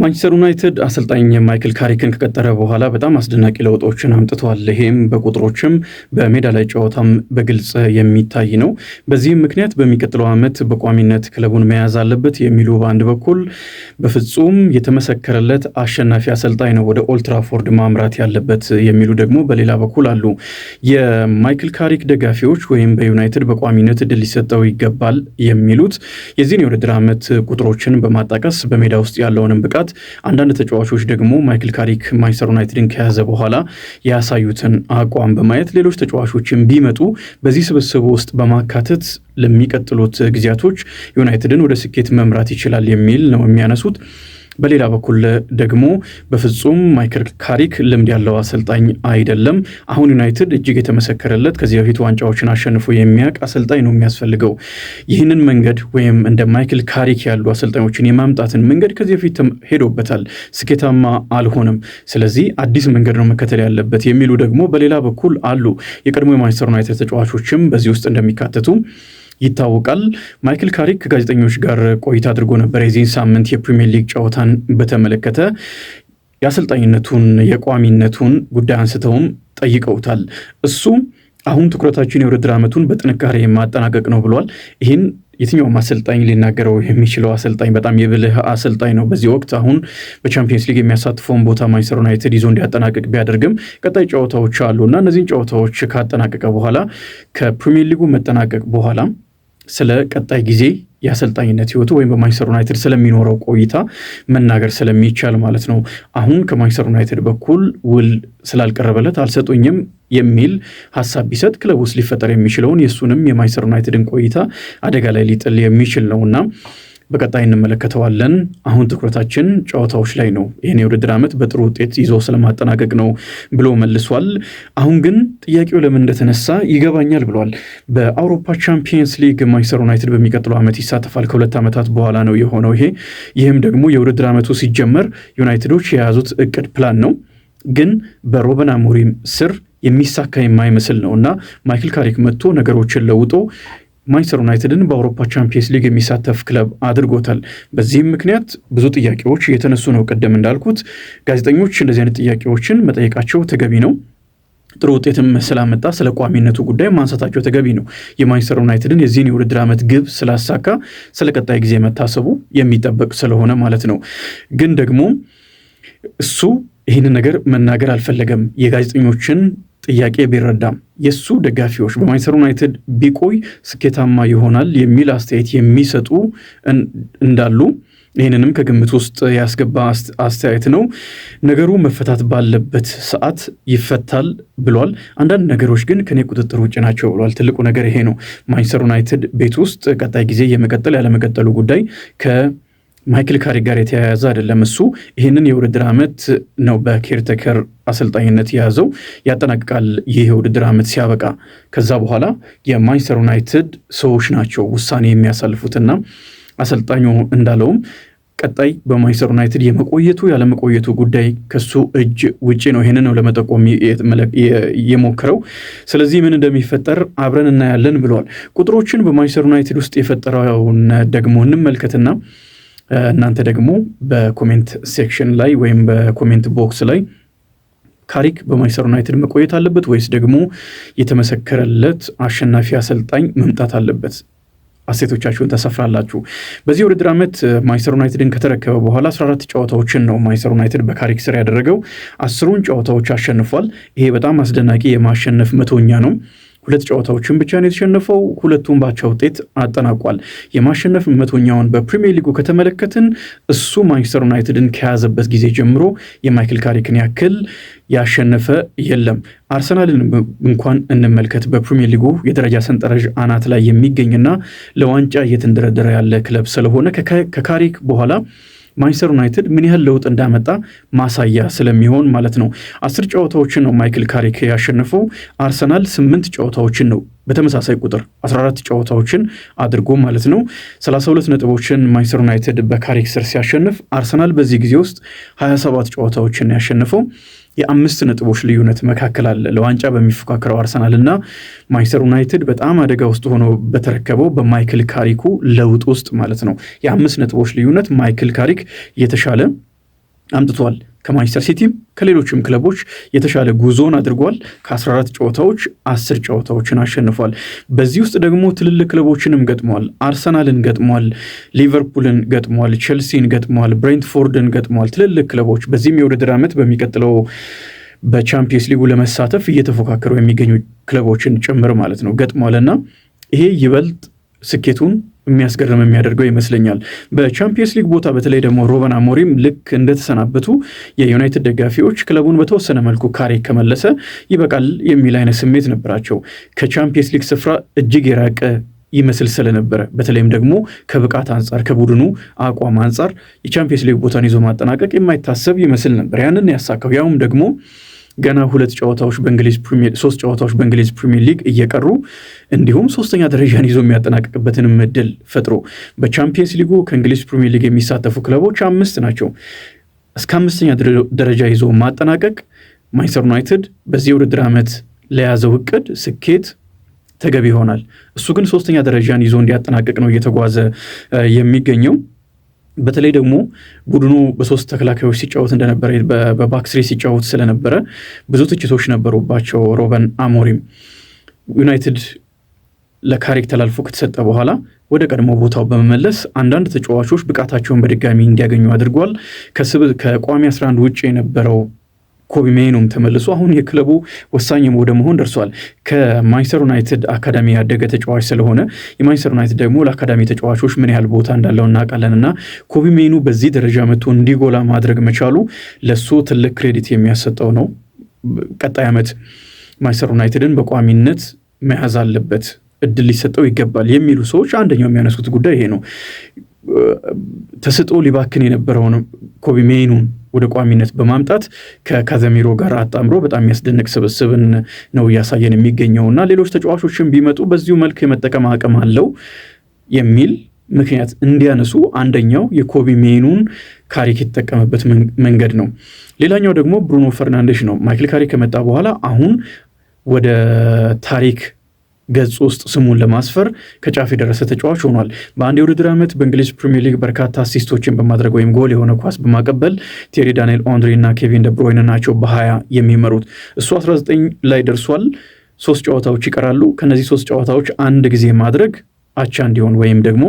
ማንቸስተር ዩናይትድ አሰልጣኝ ማይክል ካሪክን ከቀጠረ በኋላ በጣም አስደናቂ ለውጦችን አምጥቷል። ይሄም በቁጥሮችም በሜዳ ላይ ጨዋታም በግልጽ የሚታይ ነው። በዚህም ምክንያት በሚቀጥለው ዓመት በቋሚነት ክለቡን መያዝ አለበት የሚሉ በአንድ በኩል፣ በፍጹም የተመሰከረለት አሸናፊ አሰልጣኝ ነው ወደ ኦልድ ትራፎርድ ማምራት ያለበት የሚሉ ደግሞ በሌላ በኩል አሉ። የማይክል ካሪክ ደጋፊዎች ወይም በዩናይትድ በቋሚነት እድል ሊሰጠው ይገባል የሚሉት የዚህን የውድድር ዓመት ቁጥሮችን በማጣቀስ በሜዳ ውስጥ ያለውንም ብቃት አንዳንድ ተጫዋቾች ደግሞ ማይክል ካሪክ ማንቸስተር ዩናይትድን ከያዘ በኋላ ያሳዩትን አቋም በማየት ሌሎች ተጫዋቾችን ቢመጡ በዚህ ስብስብ ውስጥ በማካተት ለሚቀጥሉት ጊዜያቶች ዩናይትድን ወደ ስኬት መምራት ይችላል የሚል ነው የሚያነሱት። በሌላ በኩል ደግሞ በፍጹም ማይክል ካሪክ ልምድ ያለው አሰልጣኝ አይደለም። አሁን ዩናይትድ እጅግ የተመሰከረለት ከዚህ በፊት ዋንጫዎችን አሸንፎ የሚያውቅ አሰልጣኝ ነው የሚያስፈልገው። ይህንን መንገድ ወይም እንደ ማይክል ካሪክ ያሉ አሰልጣኞችን የማምጣትን መንገድ ከዚህ በፊት ሄዶበታል፣ ስኬታማ አልሆነም። ስለዚህ አዲስ መንገድ ነው መከተል ያለበት የሚሉ ደግሞ በሌላ በኩል አሉ። የቀድሞ የማንቸስተር ዩናይትድ ተጫዋቾችም በዚህ ውስጥ እንደሚካተቱ ይታወቃል። ማይክል ካሪክ ከጋዜጠኞች ጋር ቆይታ አድርጎ ነበር። የዚህን ሳምንት የፕሪሚየር ሊግ ጨዋታን በተመለከተ የአሰልጣኝነቱን የቋሚነቱን ጉዳይ አንስተውም ጠይቀውታል። እሱ አሁን ትኩረታችን የውድድር ዓመቱን በጥንካሬ ማጠናቀቅ ነው ብሏል። ይህን የትኛውም አሰልጣኝ ሊናገረው የሚችለው አሰልጣኝ በጣም የብልህ አሰልጣኝ ነው። በዚህ ወቅት አሁን በቻምፒየንስ ሊግ የሚያሳትፈውን ቦታ ማንቸስተር ዩናይትድ ይዞ እንዲያጠናቅቅ ቢያደርግም ቀጣይ ጨዋታዎች አሉ እና እነዚህን ጨዋታዎች ካጠናቀቀ በኋላ ከፕሪሚየር ሊጉ መጠናቀቅ በኋላ ስለ ቀጣይ ጊዜ የአሰልጣኝነት ህይወቱ ወይም በማንቸስተር ዩናይትድ ስለሚኖረው ቆይታ መናገር ስለሚቻል ማለት ነው። አሁን ከማንቸስተር ዩናይትድ በኩል ውል ስላልቀረበለት አልሰጡኝም የሚል ሀሳብ ቢሰጥ ክለብ ውስጥ ሊፈጠር የሚችለውን የእሱንም የማንቸስተር ዩናይትድን ቆይታ አደጋ ላይ ሊጥል የሚችል ነውና በቀጣይ እንመለከተዋለን። አሁን ትኩረታችን ጨዋታዎች ላይ ነው። ይህን የውድድር ዓመት በጥሩ ውጤት ይዞ ስለማጠናቀቅ ነው ብሎ መልሷል። አሁን ግን ጥያቄው ለምን እንደተነሳ ይገባኛል ብሏል። በአውሮፓ ቻምፒየንስ ሊግ ማንቸስተር ዩናይትድ በሚቀጥለው ዓመት ይሳተፋል። ከ2 ዓመታት በኋላ ነው የሆነው ይህም ደግሞ የውድድር ዓመቱ ሲጀመር ዩናይትዶች የያዙት እቅድ ፕላን ነው፣ ግን በሩበን አሞሪም ስር የሚሳካ የማይመስል ነው እና ማይክል ካሪክ መጥቶ ነገሮችን ለውጦ ማንቸስተር ዩናይትድን በአውሮፓ ቻምፒየንስ ሊግ የሚሳተፍ ክለብ አድርጎታል። በዚህም ምክንያት ብዙ ጥያቄዎች እየተነሱ ነው። ቀደም እንዳልኩት ጋዜጠኞች እንደዚህ አይነት ጥያቄዎችን መጠየቃቸው ተገቢ ነው። ጥሩ ውጤትም ስላመጣ ስለ ቋሚነቱ ጉዳይ ማንሳታቸው ተገቢ ነው። የማንቸስተር ዩናይትድን የዚህን የውድድር ዓመት ግብ ስላሳካ ስለ ቀጣይ ጊዜ መታሰቡ የሚጠበቅ ስለሆነ ማለት ነው። ግን ደግሞ እሱ ይህንን ነገር መናገር አልፈለገም። የጋዜጠኞችን ጥያቄ ቢረዳም የሱ ደጋፊዎች በማንቸስተር ዩናይትድ ቢቆይ ስኬታማ ይሆናል የሚል አስተያየት የሚሰጡ እንዳሉ ይህንንም ከግምት ውስጥ ያስገባ አስተያየት ነው። ነገሩ መፈታት ባለበት ሰዓት ይፈታል ብሏል። አንዳንድ ነገሮች ግን ከኔ ቁጥጥር ውጭ ናቸው ብሏል። ትልቁ ነገር ይሄ ነው። ማንቸስተር ዩናይትድ ቤት ውስጥ ቀጣይ ጊዜ የመቀጠል ያለመቀጠሉ ጉዳይ ማይክል ካሪክ ጋር የተያያዘ አይደለም። እሱ ይህንን የውድድር ዓመት ነው በኬርቴከር አሰልጣኝነት የያዘው፣ ያጠናቅቃል ይህ የውድድር ዓመት ሲያበቃ። ከዛ በኋላ የማንቸስተር ዩናይትድ ሰዎች ናቸው ውሳኔ የሚያሳልፉትና አሰልጣኙ እንዳለውም ቀጣይ በማንቸስተር ዩናይትድ የመቆየቱ ያለመቆየቱ ጉዳይ ከሱ እጅ ውጪ ነው። ይህንን ነው ለመጠቆም የሞክረው። ስለዚህ ምን እንደሚፈጠር አብረን እናያለን ብለዋል። ቁጥሮችን በማንቸስተር ዩናይትድ ውስጥ የፈጠረውን ደግሞ እንመልከትና እናንተ ደግሞ በኮሜንት ሴክሽን ላይ ወይም በኮሜንት ቦክስ ላይ ካሪክ በማንቸስተር ዩናይትድ መቆየት አለበት ወይስ ደግሞ የተመሰከረለት አሸናፊ አሰልጣኝ መምጣት አለበት? አስተያየቶቻችሁን ተሰፍራላችሁ። በዚህ ውድድር ዓመት ማንቸስተር ዩናይትድን ከተረከበ በኋላ 14 ጨዋታዎችን ነው ማንቸስተር ዩናይትድ በካሪክ ስር ያደረገው። 10ሩን ጨዋታዎች አሸንፏል። ይሄ በጣም አስደናቂ የማሸነፍ መቶኛ ነው። 2 ጨዋታዎችን ብቻ ነው የተሸነፈው፣ 2ቱን ባቻ ውጤት አጠናቋል። የማሸነፍ መቶኛውን በፕሪሚየር ሊጉ ከተመለከትን እሱ ማንቸስተር ዩናይትድን ከያዘበት ጊዜ ጀምሮ የማይክል ካሪክን ያክል ያሸነፈ የለም። አርሰናልን እንኳን እንመልከት። በፕሪሚየር ሊጉ የደረጃ ሰንጠረዥ አናት ላይ የሚገኝና ለዋንጫ እየተንደረደረ ያለ ክለብ ስለሆነ ከካሪክ በኋላ ማንቸስተር ዩናይትድ ምን ያህል ለውጥ እንዳመጣ ማሳያ ስለሚሆን ማለት ነው። 10 ጨዋታዎችን ነው ማይክል ካሪክ ያሸነፈው። አርሰናል 8 ጨዋታዎችን ነው በተመሳሳይ ቁጥር 14 ጨዋታዎችን አድርጎ ማለት ነው 32 ነጥቦችን ማንቸስተር ዩናይትድ በካሪክ ስር ሲያሸንፍ፣ አርሰናል በዚህ ጊዜ ውስጥ 27 ጨዋታዎችን ያሸነፈው። የ5 ነጥቦች ልዩነት መካከል አለ ለዋንጫ በሚፎካከረው አርሰናል እና ማንቸስተር ዩናይትድ በጣም አደጋ ውስጥ ሆኖ በተረከበው በማይክል ካሪኩ ለውጥ ውስጥ ማለት ነው። የ5 ነጥቦች ልዩነት ማይክል ካሪክ የተሻለ አምጥቷል። ከማንቸስተር ሲቲም ከሌሎችም ክለቦች የተሻለ ጉዞን አድርጓል። ከ14 ጨዋታዎች 10 ጨዋታዎችን አሸንፏል። በዚህ ውስጥ ደግሞ ትልልቅ ክለቦችንም ገጥሟል። አርሰናልን ገጥሟል፣ ሊቨርፑልን ገጥሟል፣ ቼልሲን ገጥሟል፣ ብሬንትፎርድን ገጥሟል። ትልልቅ ክለቦች በዚህም የውድድር ዓመት በሚቀጥለው በቻምፒየንስ ሊጉ ለመሳተፍ እየተፎካከሩ የሚገኙ ክለቦችን ጭምር ማለት ነው ገጥሟልና ይሄ ይበልጥ ስኬቱን የሚያስገርም የሚያደርገው ይመስለኛል። በቻምፒየንስ ሊግ ቦታ በተለይ ደግሞ ሩበን አሞሪም ልክ እንደተሰናበቱ የዩናይትድ ደጋፊዎች ክለቡን በተወሰነ መልኩ ካሬክ ከመለሰ ይበቃል የሚል አይነት ስሜት ነበራቸው። ከቻምፒየንስ ሊግ ስፍራ እጅግ የራቀ ይመስል ስለነበረ በተለይም ደግሞ ከብቃት አንጻር ከቡድኑ አቋም አንጻር የቻምፒየንስ ሊግ ቦታን ይዞ ማጠናቀቅ የማይታሰብ ይመስል ነበር። ያንን ያሳካው ያውም ደግሞ ገና 3 ጨዋታዎች በእንግሊዝ ፕሪሚየር ሊግ እየቀሩ እንዲሁም 3ኛ ደረጃን ይዞ የሚያጠናቅቅበትንም እድል ፈጥሮ በቻምፒየንስ ሊጉ ከእንግሊዝ ፕሪሚየር ሊግ የሚሳተፉ ክለቦች 5 ናቸው። እስከ 5ኛ ደረጃ ይዞ ማጠናቀቅ ማንቸስተር ዩናይትድ በዚህ ውድድር ዓመት ለያዘው እቅድ ስኬት ተገቢ ይሆናል። እሱ ግን 3ኛ ደረጃን ይዞ እንዲያጠናቅቅ ነው እየተጓዘ የሚገኘው። በተለይ ደግሞ ቡድኑ በ3 ተከላካዮች ሲጫወት እንደነበረ በባክስሪ ሲጫወት ስለነበረ ብዙ ትችቶች ነበሩባቸው። ሩበን አሞሪም ዩናይትድ ለካሬክ ተላልፎ ከተሰጠ በኋላ ወደ ቀድሞ ቦታው በመመለስ አንዳንድ ተጫዋቾች ብቃታቸውን በድጋሚ እንዲያገኙ አድርጓል። ከቋሚ 11 ውጭ የነበረው ኮቢ ሜኑም ተመልሶ አሁን የክለቡ ወሳኝ ወደ መሆን ደርሷል። ከማንቸስተር ዩናይትድ አካዳሚ ያደገ ተጫዋች ስለሆነ የማንቸስተር ዩናይትድ ደግሞ ለአካዳሚ ተጫዋቾች ምን ያህል ቦታ እንዳለው እናውቃለንና ኮቢ ሜኑ በዚህ ደረጃ መጥቶ እንዲጎላ ማድረግ መቻሉ ለሱ ትልቅ ክሬዲት የሚያሰጠው ነው። ቀጣይ ዓመት ማንቸስተር ዩናይትድን በቋሚነት መያዝ አለበት፣ እድል ሊሰጠው ይገባል የሚሉ ሰዎች አንደኛው የሚያነሱት ጉዳይ ይሄ ነው። ተስጦ ሊባክን የነበረውን ኮቢ ሜኑን ወደ ቋሚነት በማምጣት ከካዘሚሮ ጋር አጣምሮ በጣም የሚያስደንቅ ስብስብን ነው እያሳየን የሚገኘውና ሌሎች ተጫዋቾችን ቢመጡ በዚሁ መልክ የመጠቀም አቅም አለው የሚል ምክንያት እንዲያነሱ አንደኛው የኮቢ ሜኑን ካሬክ የተጠቀመበት መንገድ ነው። ሌላኛው ደግሞ ብሩኖ ፈርናንዴሽ ነው። ማይክል ካሬክ ከመጣ በኋላ አሁን ወደ ታሪክ ገጽ ውስጥ ስሙን ለማስፈር ከጫፍ የደረሰ ተጫዋች ሆኗል። በአንድ የውድድር ዓመት በእንግሊዝ ፕሪሚየር ሊግ በርካታ አሲስቶችን በማድረግ ወይም ጎል የሆነ ኳስ በማቀበል ቴሪ ዳንኤል ኦንድሪ እና ኬቪን ደብሮይን ናቸው በ20 የሚመሩት። እሱ 19 ላይ ደርሷል። 3 ጨዋታዎች ይቀራሉ። ከነዚህ 3 ጨዋታዎች አንድ ጊዜ ማድረግ አቻ እንዲሆን ወይም ደግሞ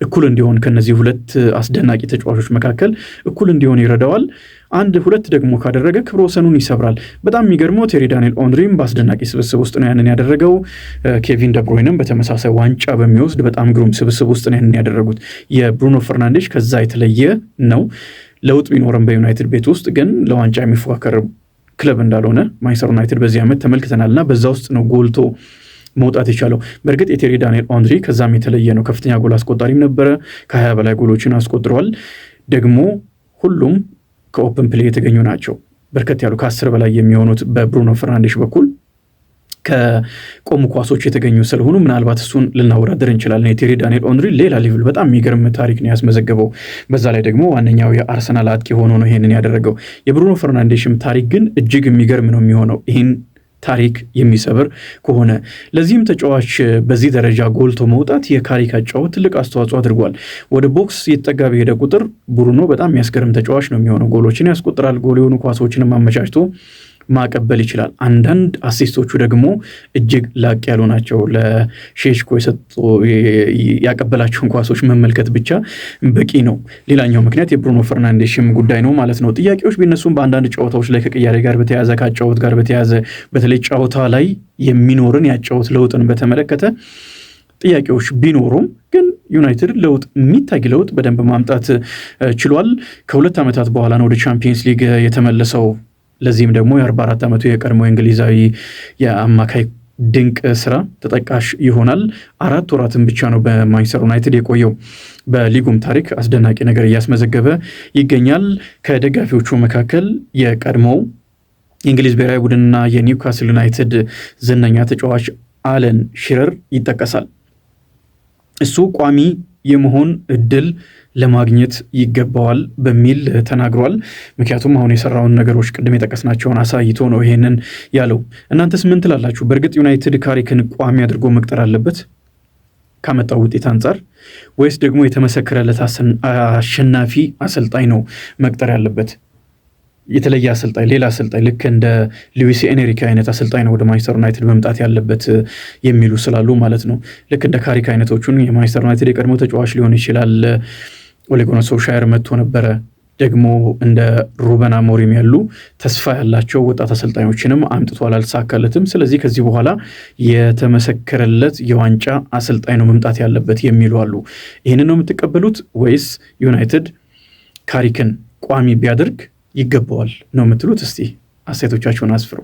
እኩል እንዲሆን ከነዚህ 2 አስደናቂ ተጫዋቾች መካከል እኩል እንዲሆን ይረዳዋል። 1-2 ደግሞ ካደረገ ክብረ ወሰኑን ይሰብራል። በጣም የሚገርመው ቴሪ ዳንኤል ኦንድሪም በአስደናቂ ስብስብ ውስጥ ነው ያንን ያደረገው። ኬቪን ደብሮይንም በተመሳሳይ ዋንጫ በሚወስድ በጣም ግሩም ስብስብ ውስጥ ነው ያንን ያደረጉት። የብሩኖ ፈርናንዴሽ ከዛ የተለየ ነው። ለውጥ ቢኖርም በዩናይትድ ቤት ውስጥ ግን ለዋንጫ የሚፎካከር ክለብ እንዳልሆነ ማንቸስተር ዩናይትድ በዚህ ዓመት ተመልክተናልና በዛ ውስጥ ነው ጎልቶ መውጣት የቻለው። በእርግጥ የቴሪ ዳንኤል ኦንድሪ ከዛም የተለየ ነው። ከፍተኛ ጎል አስቆጣሪም ነበረ። ከ20 በላይ ጎሎችን አስቆጥረዋል። ደግሞ ሁሉም ከኦፕን ፕሌይ የተገኙ ናቸው። በርከት ያሉ ከ10 በላይ የሚሆኑት በብሩኖ ፈርናንዴሽ በኩል ከቆሙ ኳሶች የተገኙ ስለሆኑ ምናልባት እሱን ልናወዳደር እንችላለን። የቴሪ ዳንኤል ኦንድሪ ሌላ ሌቭል በጣም የሚገርም ታሪክ ነው ያስመዘገበው። በዛ ላይ ደግሞ ዋነኛው የአርሰናል አጥቂ ሆኖ ነው ይሄንን ያደረገው። የብሩኖ ፈርናንዴሽም ታሪክ ግን እጅግ የሚገርም ነው የሚሆነው ይህን ታሪክ የሚሰብር ከሆነ። ለዚህም ተጫዋች በዚህ ደረጃ ጎልቶ መውጣት የካሬክ አጫወት ትልቅ አስተዋጽኦ አድርጓል። ወደ ቦክስ የተጠጋ በሄደ ቁጥር ብሩኖ በጣም የሚያስገርም ተጫዋች ነው የሚሆነው። ጎሎችን ያስቆጥራል። ጎል የሆኑ ኳሶችንም አመቻችቶ ማቀበል ይችላል። አንዳንድ አሲስቶቹ ደግሞ እጅግ ላቅ ያሉ ናቸው። ለሼሽኮ ያቀበላቸውን ኳሶች መመልከት ብቻ በቂ ነው። ሌላኛው ምክንያት የብሩኖ ፈርናንዴሽም ጉዳይ ነው ማለት ነው። ጥያቄዎች ቢነሱም በአንዳንድ ጨዋታዎች ላይ ከቅያሬ ጋር በተያዘ ከአጫወት ጋር በተያዘ በተለይ ጨዋታ ላይ የሚኖርን ያጫወት ለውጥን በተመለከተ ጥያቄዎች ቢኖሩም ግን ዩናይትድ ለውጥ የሚታይ ለውጥ በደንብ ማምጣት ችሏል። ከ2 ዓመታት በኋላ ነው ወደ ቻምፒየንስ ሊግ የተመለሰው። ለዚህም ደግሞ የ44 ዓመቱ የቀድሞ እንግሊዛዊ የአማካይ ድንቅ ስራ ተጠቃሽ ይሆናል። 4 ወራትን ብቻ ነው በማንቸስተር ዩናይትድ የቆየው። በሊጉም ታሪክ አስደናቂ ነገር እያስመዘገበ ይገኛል። ከደጋፊዎቹ መካከል የቀድሞው የእንግሊዝ ብሔራዊ ቡድንና የኒውካስል ዩናይትድ ዝነኛ ተጫዋች አለን ሺረር ይጠቀሳል። እሱ ቋሚ የመሆን እድል ለማግኘት ይገባዋል በሚል ተናግሯል። ምክንያቱም አሁን የሰራውን ነገሮች ቅድም የጠቀስናቸውን አሳይቶ ነው ይሄንን ያለው። እናንተስ ምን ትላላችሁ? በእርግጥ ዩናይትድ ካሬክን ቋሚ አድርጎ መቅጠር አለበት ካመጣው ውጤት አንጻር ወይስ ደግሞ የተመሰከረለት አሸናፊ አሰልጣኝ ነው መቅጠር ያለበት? የተለየ አሰልጣኝ ሌላ አሰልጣኝ ልክ እንደ ሉዊስ ኤንሪኬ አይነት አሰልጣኝ ነው ወደ ማንቸስተር ዩናይትድ መምጣት ያለበት የሚሉ ስላሉ ማለት ነው። ልክ እንደ ካሪክ አይነቶቹን የማንቸስተር ዩናይትድ የቀድሞ ተጫዋች ሊሆን ይችላል። ኦሌ ጉናር ሶልሻየር መጥቶ ነበረ። ደግሞ እንደ ሩበን አሞሪም ያሉ ተስፋ ያላቸው ወጣት አሰልጣኞችንም አምጥቷል፣ አልተሳካለትም። ስለዚህ ከዚህ በኋላ የተመሰከረለት የዋንጫ አሰልጣኝ ነው መምጣት ያለበት የሚሉ አሉ። ይህንን ነው የምትቀበሉት ወይስ ዩናይትድ ካሪክን ቋሚ ቢያደርግ ይገባዋል ነው የምትሉት? እስቲ አስተያየቶቻችሁን አስፍሩ።